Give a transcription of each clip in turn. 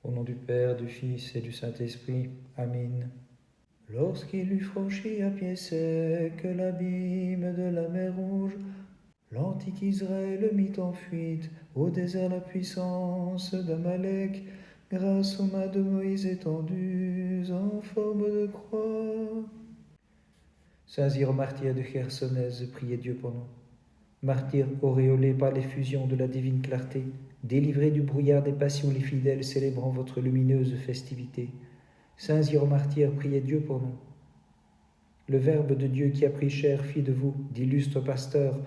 Au nom du Père, du Fils et du Saint-Esprit. Amen. Lorsqu'il eut franchi à pied sec l'abîme de la mer Rouge, l'antique Israël mit en fuite au désert la puissance d'Amalek, grâce aux mains de Moïse étendues en forme de croix. Saints martyrs de Chersonèse, priez Dieu pour nous. Martyrs auréolés par l'effusion de la divine clarté, délivrés du brouillard des passions les fidèles célébrant votre lumineuse festivité. Saints martyrs, priez Dieu pour nous. Le Verbe de Dieu qui a pris chair fit de vous d'illustres pasteurs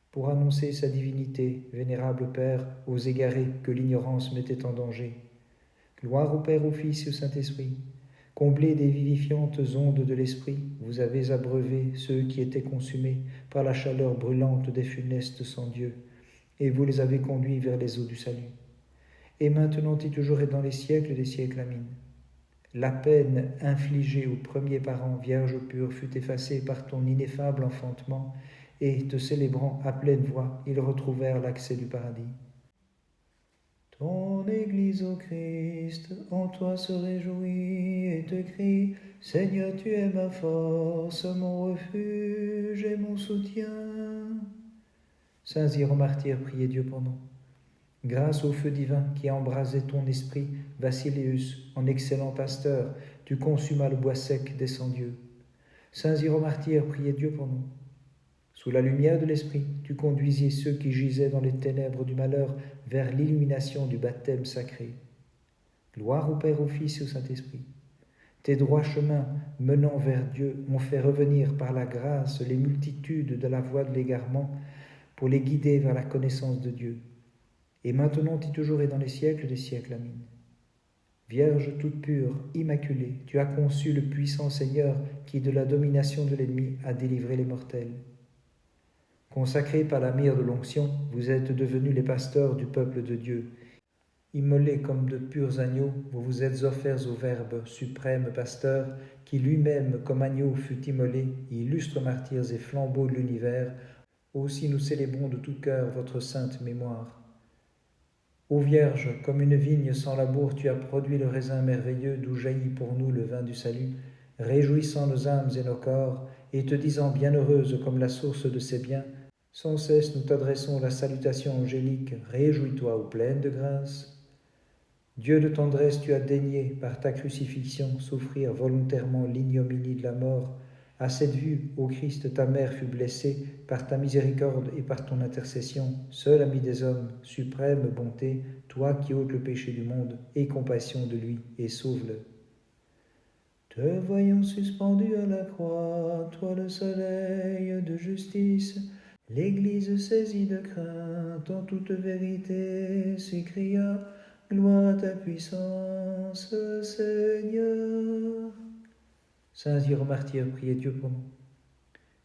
pour annoncer sa divinité, vénérable Père, aux égarés que l'ignorance mettait en danger. Gloire au Père, au Fils et au Saint-Esprit. Comblés des vivifiantes ondes de l'Esprit, vous avez abreuvé ceux qui étaient consumés par la chaleur brûlante des funestes sans Dieu, et vous les avez conduits vers les eaux du salut. Et maintenant et toujours et dans les siècles des siècles, amen. La peine infligée aux premiers parents, vierge pure, fut effacée par ton ineffable enfantement, et, te célébrant à pleine voix, ils retrouvèrent l'accès du paradis. Ton Église, ô Christ, en toi se réjouit et te crie, Seigneur, tu es ma force, mon refuge et mon soutien. Saints martyrs, priez Dieu pour nous. Grâce au feu divin qui a embrasé ton esprit, Basileus, en excellent pasteur, tu consumas le bois sec des sans-dieux. Saints martyrs, priez Dieu pour nous. Sous la lumière de l'Esprit, tu conduisis ceux qui gisaient dans les ténèbres du malheur vers l'illumination du baptême sacré. Gloire au Père, au Fils et au Saint-Esprit. Tes droits chemins menant vers Dieu ont fait revenir par la grâce les multitudes de la voie de l'égarement pour les guider vers la connaissance de Dieu. Et maintenant et toujours et dans les siècles des siècles. Amen. Vierge toute pure, immaculée, tu as conçu le puissant Seigneur qui, de la domination de l'ennemi, a délivré les mortels. Consacrés par la myrrhe de l'onction, vous êtes devenus les pasteurs du peuple de Dieu. Immolés comme de purs agneaux, vous vous êtes offerts au Verbe, suprême pasteur, qui lui-même, comme agneau, fut immolé, illustres martyrs et flambeaux de l'univers. Aussi nous célébrons de tout cœur votre sainte mémoire. Ô Vierge, comme une vigne sans labour, tu as produit le raisin merveilleux d'où jaillit pour nous le vin du salut, réjouissant nos âmes et nos corps, et te disant bienheureuse comme la source de ces biens, sans cesse nous t'adressons la salutation angélique, réjouis-toi, ô pleine de grâce. Dieu de tendresse, tu as daigné, par ta crucifixion, souffrir volontairement l'ignominie de la mort. À cette vue, ô Christ, ta mère fut blessée, par ta miséricorde et par ton intercession, seul ami des hommes, suprême bonté, toi qui ôtes le péché du monde, aie compassion de lui et sauve-le. Te voyant suspendu à la croix, toi le soleil de justice, l'Église saisie de crainte en toute vérité s'écria, gloire à ta puissance, Seigneur. Saints martyrs, priez Dieu pour nous.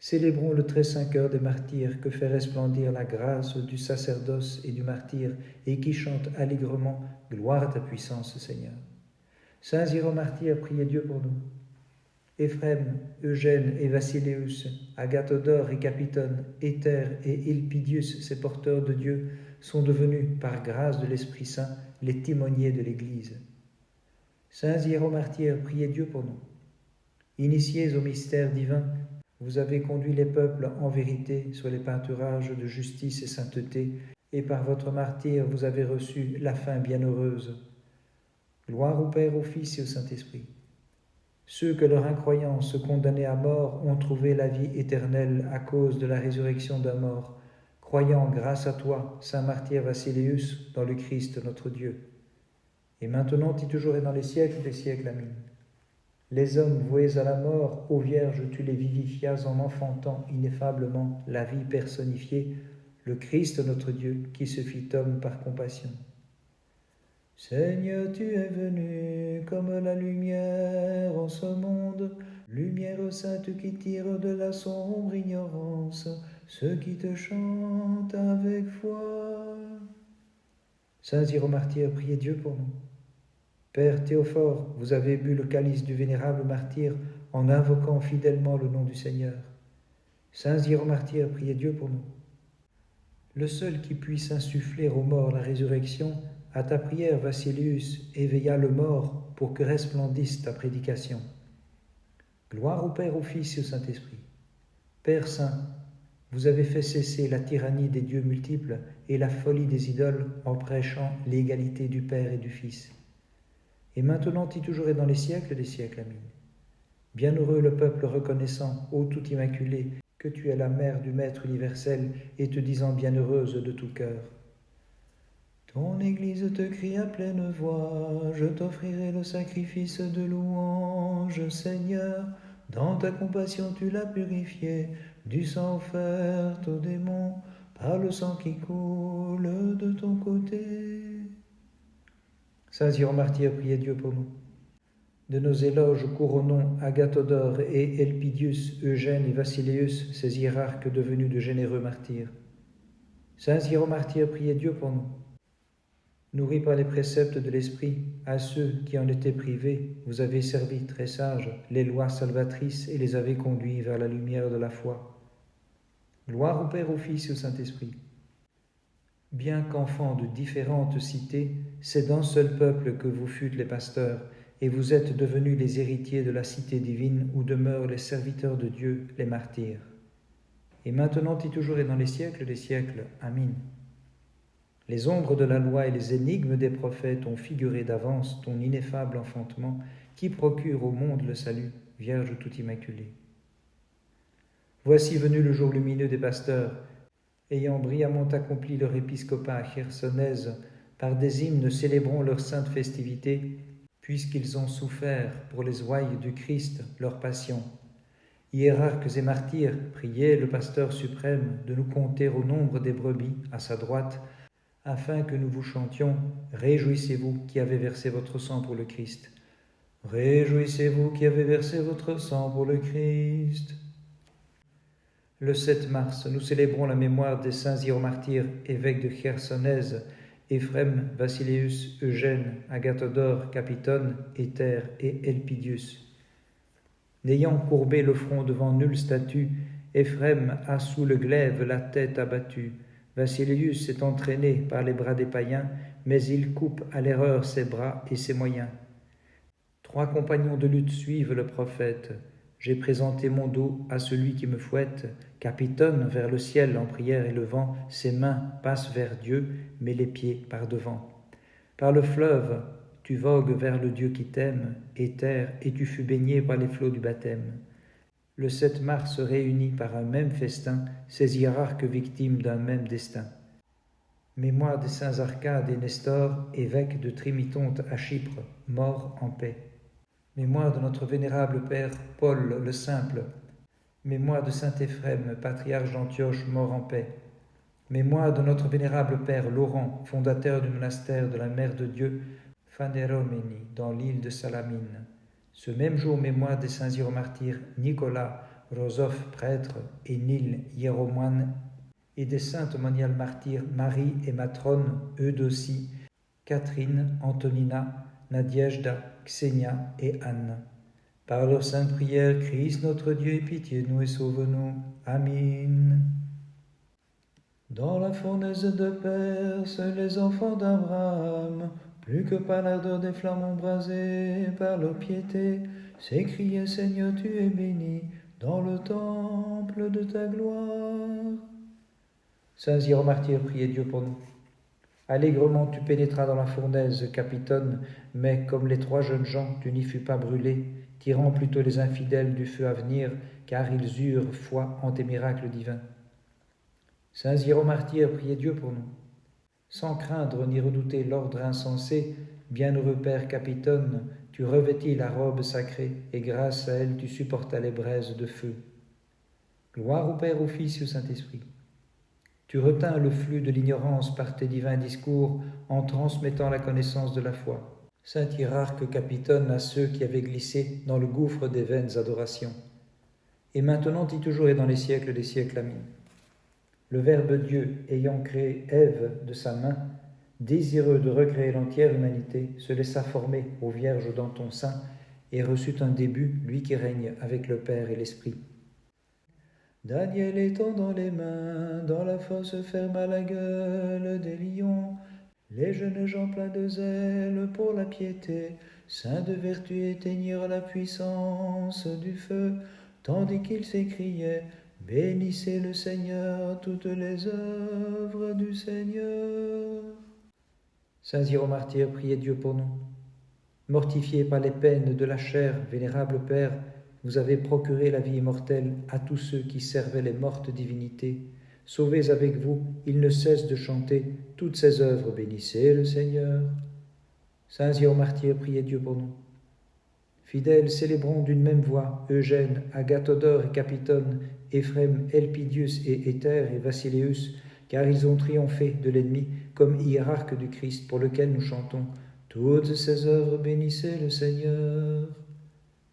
Célébrons le très saint cœur des martyrs que fait resplendir la grâce du sacerdoce et du martyr et qui chante allègrement, gloire à ta puissance, Seigneur. Saints martyrs, priez Dieu pour nous. Éphrem, Eugène et Vasileus, Agathodore et Capitone, Éther et Elpidius, ces porteurs de Dieu, sont devenus, par grâce de l'Esprit Saint, les timoniers de l'Église. Saints martyrs, priez Dieu pour nous. Initiés au mystère divin, vous avez conduit les peuples en vérité sur les pâturages de justice et sainteté, et par votre martyre vous avez reçu la fin bienheureuse. Gloire au Père, au Fils et au Saint-Esprit. Ceux que leur incroyance condamnait à mort ont trouvé la vie éternelle à cause de la résurrection d'un mort, croyant grâce à toi, saint martyr Vasileus, dans le Christ notre Dieu. Et maintenant et toujours et dans les siècles des siècles. Amen. Les hommes voués à la mort, ô Vierge, tu les vivifias en enfantant ineffablement la vie personnifiée, le Christ notre Dieu, qui se fit homme par compassion. Seigneur, tu es venu comme la lumière en ce monde, lumière sainte qui tire de la sombre ignorance ceux qui te chantent avec foi. Saints martyrs, priez Dieu pour nous. Père Théophore, vous avez bu le calice du vénérable martyr en invoquant fidèlement le nom du Seigneur. Saints martyrs, priez Dieu pour nous. Le seul qui puisse insuffler aux morts la résurrection À ta prière, Vassilius, éveilla le mort pour que resplendisse ta prédication. Gloire au Père, au Fils et au Saint-Esprit. Père Saint, vous avez fait cesser la tyrannie des dieux multiples et la folie des idoles en prêchant l'égalité du Père et du Fils. Et maintenant et toujours et dans les siècles des siècles. Amen. Bienheureux le peuple reconnaissant, ô tout immaculé, que tu es la mère du Maître universel et te disant bienheureuse de tout cœur. Ton Église te crie à pleine voix, je t'offrirai le sacrifice de louange, Seigneur. Dans ta compassion tu l'as purifié, du sang offert aux démons, par le sang qui coule de ton côté. Saints et martyrs, priez Dieu pour nous. De nos éloges couronnons Agathodore et Elpidius, Eugène et Vassilius, ces hiérarques devenus de généreux martyrs. Saints et martyrs, priez Dieu pour nous. Nourris par les préceptes de l'Esprit, à ceux qui en étaient privés, vous avez servi très sages les lois salvatrices et les avez conduits vers la lumière de la foi. Gloire au Père, au Fils et au Saint-Esprit. Bien qu'enfants de différentes cités, c'est d'un seul peuple que vous fûtes les pasteurs, et vous êtes devenus les héritiers de la cité divine où demeurent les serviteurs de Dieu, les martyrs. Et maintenant et toujours et dans les siècles des siècles. Amen. Les ombres de la loi et les énigmes des prophètes ont figuré d'avance ton ineffable enfantement qui procure au monde le salut, Vierge tout immaculée. Voici venu le jour lumineux des pasteurs, ayant brillamment accompli leur épiscopat à Chersonèse, par des hymnes célébrons leur sainte festivité, puisqu'ils ont souffert pour les ouailles du Christ leur passion. Hiérarques et martyrs, priez le pasteur suprême de nous compter au nombre des brebis à sa droite, afin que nous vous chantions « Réjouissez-vous qui avez versé votre sang pour le Christ. Réjouissez-vous qui avez versé votre sang pour le Christ. » Le 7 mars, nous célébrons la mémoire des saints martyrs, évêques de Chersonèse, Éphrem, Vassilius, Eugène, Agathodore, Capitone, Éther et Elpidius. N'ayant courbé le front devant nulle statue, Éphrem a sous le glaive la tête abattue. Vassilius est entraîné par les bras des païens, mais il coupe à l'erreur ses bras et ses moyens. 3 compagnons de lutte suivent le prophète. J'ai présenté mon dos à celui qui me fouette. Capitone vers le ciel en prière et le vent, ses mains passent vers Dieu, mais les pieds par devant. Par le fleuve, tu vogues vers le Dieu qui t'aime, Éther, et tu fus baigné par les flots du baptême. Le 7 mars réunis par un même festin, ces hiérarques victimes d'un même destin. Mémoire des saints Arcade et Nestor, évêques de Trimitonte à Chypre, morts en paix. Mémoire de notre vénérable Père Paul le Simple. Mémoire de saint Éphrem, patriarche d'Antioche, mort en paix. Mémoire de notre vénérable Père Laurent, fondateur du monastère de la Mère de Dieu, Faneromeni, dans l'île de Salamine. Ce même jour, mémoire des saints hiéromartyrs Nicolas, Rosophe, prêtre, et Nil, hiéromoine, et des saintes moniales martyrs Marie et Matrone, Eudocie, Catherine, Antonina, Nadiejda, Xenia et Anne. Par leur sainte prière, Christ notre Dieu ait pitié de nous et sauve-nous. Amen. Dans la fournaise de Perse, les enfants d'Abraham, plus que par l'ardeur des flammes embrasées, par leur piété, s'écriaient Seigneur, tu es béni dans le temple de ta gloire. Saints hiéromartyrs, priez Dieu pour nous. Allègrement tu pénétras dans la fournaise, Capitone, mais comme les 3 jeunes gens, tu n'y fus pas brûlé, tirant plutôt les infidèles du feu à venir, car ils eurent foi en tes miracles divins. Saints hiéromartyrs, priez Dieu pour nous. Sans craindre ni redouter l'ordre insensé, bienheureux Père Capitone, tu revêtis la robe sacrée, et grâce à elle tu supportas les braises de feu. Gloire au Père, au Fils et au Saint-Esprit. Tu retins le flux de l'ignorance par tes divins discours, en transmettant la connaissance de la foi. Saint hiérarque Capitone à ceux qui avaient glissé dans le gouffre des vaines adorations. Et maintenant et toujours et dans les siècles des siècles. Amen. Le Verbe Dieu, ayant créé Ève de sa main, désireux de recréer l'entière humanité, se laissa former aux vierges dans ton sein et reçut un début, lui qui règne avec le Père et l'Esprit. Daniel étendant les mains, dans la fosse ferme à la gueule des lions, les jeunes gens pleins de zèle pour la piété, saints de vertu éteignirent la puissance du feu, tandis qu'ils s'écriaient, bénissez le Seigneur, toutes les œuvres du Seigneur. Saint Jérôme martyr, priez Dieu pour nous. Mortifiés par les peines de la chair, vénérable Père, vous avez procuré la vie immortelle à tous ceux qui servaient les mortes divinités. Sauvés avec vous, ils ne cessent de chanter toutes ces œuvres. Bénissez le Seigneur. Saint Jérôme martyr, priez Dieu pour nous. Fidèles, célébrons d'une même voix Eugène, Agathodore et Capitone, Éphrem, Elpidius et Éther et Vasileus, car ils ont triomphé de l'ennemi comme hiérarques du Christ, pour lequel nous chantons toutes ces œuvres. Bénissez le Seigneur.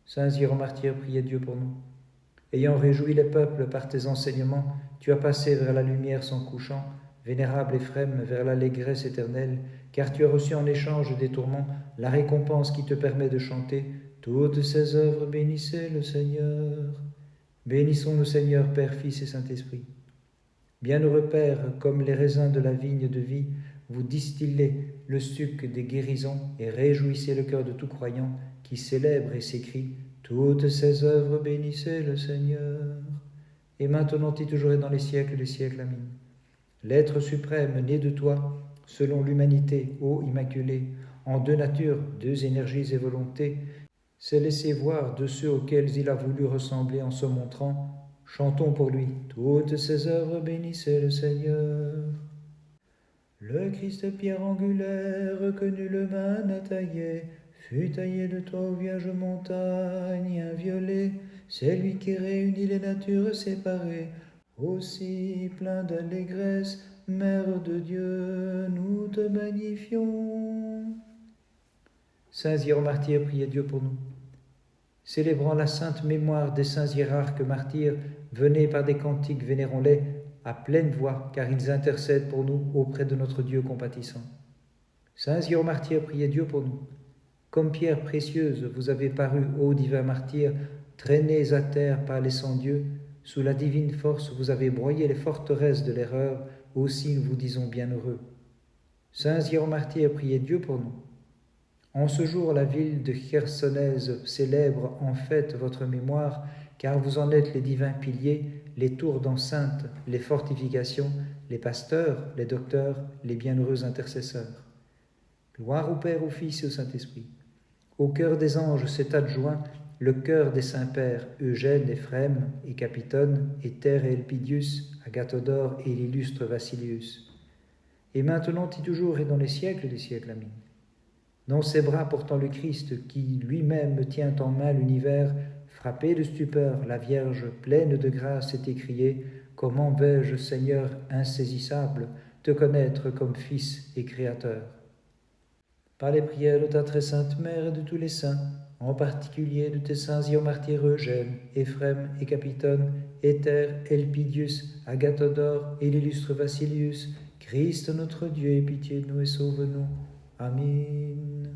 Saint Jérôme martyr, priez Dieu pour nous. Ayant réjoui les peuples par tes enseignements, tu as passé vers la lumière sans couchant, vénérable Éphrem, vers l'allégresse éternelle, car tu as reçu en échange des tourments la récompense qui te permet de chanter toutes ces œuvres. Bénissez le Seigneur. Bénissons le Seigneur, Père, Fils et Saint-Esprit. Bienheureux Père, comme les raisins de la vigne de vie, vous distillez le suc des guérisons et réjouissez le cœur de tout croyant qui célèbre et s'écrie toutes ces œuvres. Bénissez le Seigneur. Et maintenant et toujours et dans les siècles des siècles. Amen. L'être suprême né de toi, selon l'humanité, ô Immaculée, en deux natures, deux énergies et volontés, s'est laissé voir de ceux auxquels il a voulu ressembler en se montrant. Chantons pour lui toutes ces œuvres. Bénissez le Seigneur. Le Christ pierre angulaire que nulle main n'a taillé, fut taillé de toi, ô Vierge montagne inviolée. C'est lui qui réunit les natures séparées, aussi plein d'allégresse, Mère de Dieu, nous te magnifions. Saint Jérôme martyr, priez Dieu pour nous. Célébrant la sainte mémoire des saints hiérarques martyrs, venez par des cantiques, vénérons-les à pleine voix, car ils intercèdent pour nous auprès de notre Dieu compatissant. Saint Jérôme martyr, priez Dieu pour nous. Comme pierre précieuse, vous avez paru, ô divin martyr, traînés à terre par les sans-dieux. Sous la divine force, vous avez broyé les forteresses de l'erreur. Aussi nous vous disons bienheureux. Saint Jérôme martyr, priez Dieu pour nous. En ce jour, la ville de Chersonèse célèbre en fête votre mémoire, car vous en êtes les divins piliers, les tours d'enceinte, les fortifications, les pasteurs, les docteurs, les bienheureux intercesseurs. Gloire au Père, au Fils et au Saint-Esprit. Au cœur des anges s'est adjoint le cœur des saints-pères Eugène, Éphrem et Capitone, Éther et Elpidius, Agathodore et l'illustre Vasileus. Et maintenant et toujours et dans les siècles des siècles. Amen. Dans ses bras portant le Christ qui lui-même tient en main l'univers, frappée de stupeur, la Vierge pleine de grâce s'est écriée « Comment vais-je, Seigneur insaisissable, te connaître comme Fils et Créateur ?» Par les prières de ta très sainte Mère et de tous les saints, en particulier de tes saints et martyrs Eugène, Éphrem et Capitone, Éther, Elpidius, Agathodore et l'illustre Vasileus, Christ notre Dieu, aie pitié de nous et sauve-nous. Amen.